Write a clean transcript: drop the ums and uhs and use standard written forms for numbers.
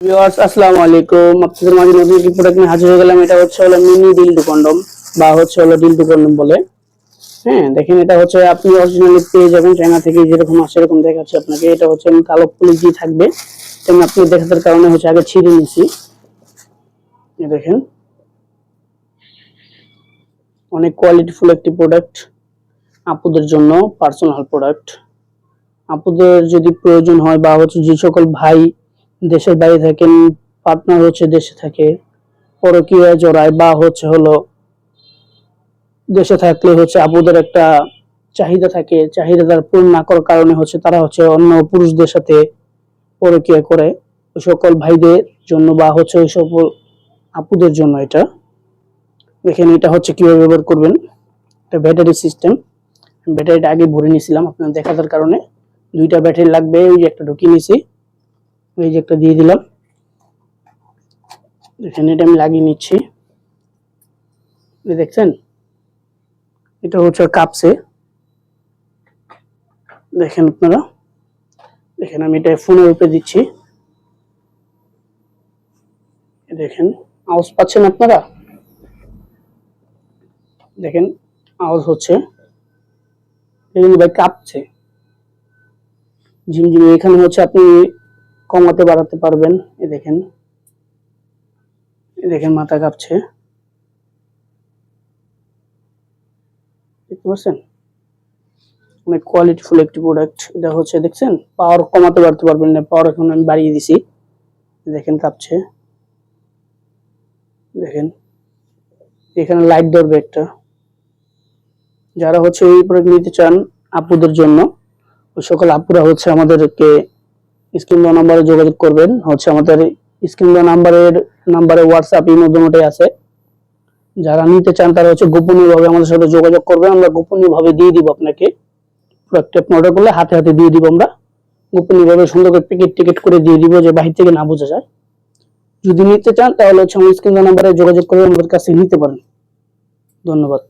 Viewers আসসালামু আলাইকুম। আপনাদের মাঝে নতুন একটি প্রোডাক্ট নিয়ে হাজির হয়ে গেলাম। এটা হচ্ছে হলো মিনি ডিলডো কন্ডম বা হচ্ছে হলো ডিলডো কন্ডম বলে। হ্যাঁ, দেখেন এটা হচ্ছে আপনি অরিজিনালি পেয়ে যাবেন চায়না থেকে, যেরকম আসে এরকম দেখাচ্ছি আপনাকে। এটা হচ্ছে কালো পুলিশ দিয়ে থাকবে, তেমন আপনি দেখার কারণে হচ্ছে আগে ছিঁড়ে নিছি। দেখেন অনেক কোয়ালিটিফুল একটি প্রোডাক্ট, আপুদের জন্য পার্সোনাল প্রোডাক্ট। আপুদের যদি প্রয়োজন হয় বা হচ্ছে যে সকল ভাই দেশের বাইরে থাকেন, পার্টনার হচ্ছে দেশে থাকে, পরকীয়ায় জড়ায় বা হচ্ছে হলো দেশে থাকলে হচ্ছে আপুদের একটা চাহিদা থাকে, চাহিদা তারা পূরণ না করার কারণে হচ্ছে তারা হচ্ছে অন্য পুরুষদের সাথে পরকীয়া করে। ওই সকল ভাইদের জন্য বা হচ্ছে ওই সকল আপুদের জন্য এটা। দেখেন এটা হচ্ছে কিভাবে ব্যবহার করবেন। এটা ব্যাটারি সিস্টেম, ব্যাটারিটা আগে ভরে নিয়েছিলাম আপনার দেখার কারণে। দুইটা ব্যাটারি লাগবে, ওই যে একটা ঢুকিয়ে নিয়েছি, ওই যে একটা দিয়ে দিলাম। দেখেন এটা আমি লাগিয়ে নিচ্ছি, দেখছেন এটা হচ্ছে কাঁপছে। দেখেন আপনারা, দেখেন আমি এটা ফোনের উপরে দিচ্ছি, দেখেন আওয়াজ পাচ্ছেন আপনারা? দেখেন আওয়াজ হচ্ছে, কিন্তু ভাই কাঁপছে ঝিমঝিমে। এখানে হচ্ছে আপনি কমাতে বাড়াতে পারবেন। এই দেখেন, এই দেখেন মাথা কাঁপছে, দেখতে পাচ্ছেন? অনেক কোয়ালিটিফুল একটি প্রোডাক্ট। এটা হচ্ছে দেখছেন পাওয়ার কমাতে বাড়াতে পারবেন না, পাওয়ার এখন আমি বাড়িয়ে দিছি। দেখেন কাঁপছে, দেখেন এখানে লাইট ধরবে একটা। যারা হচ্ছে এই প্রোডাক্ট নিতে চান আপুদের জন্য, ওই সকল আপুরা হচ্ছে আমাদেরকে স্ক্রিন দেওয়া নাম্বারে যোগাযোগ করবেন। হচ্ছে আমাদের স্ক্রিন দেওয়া নাম্বারে হোয়াটসঅ্যাপ ইমো দুটোই আছে। যারা নিতে চান তারা হচ্ছে গোপনীয় ভাবে আমাদের সাথে যোগাযোগ করবেন, আমরা গোপনীয় ভাবে দিয়ে দিব আপনাকে। প্রোডাক্ট আপনি অর্ডার করলে হাতে হাতে দিয়ে দিব আমরা, গোপনীয় ভাবে সুন্দর করে প্যাকেট টিকেট করে দিয়ে দিব, যে বাহির থেকে না বোঝা যায়। যদি নিতে চান তাহলে হচ্ছে আমার স্ক্রিন দেওয়া নাম্বারে যোগাযোগ করে আমাদের কাছে নিতে পারেন। ধন্যবাদ।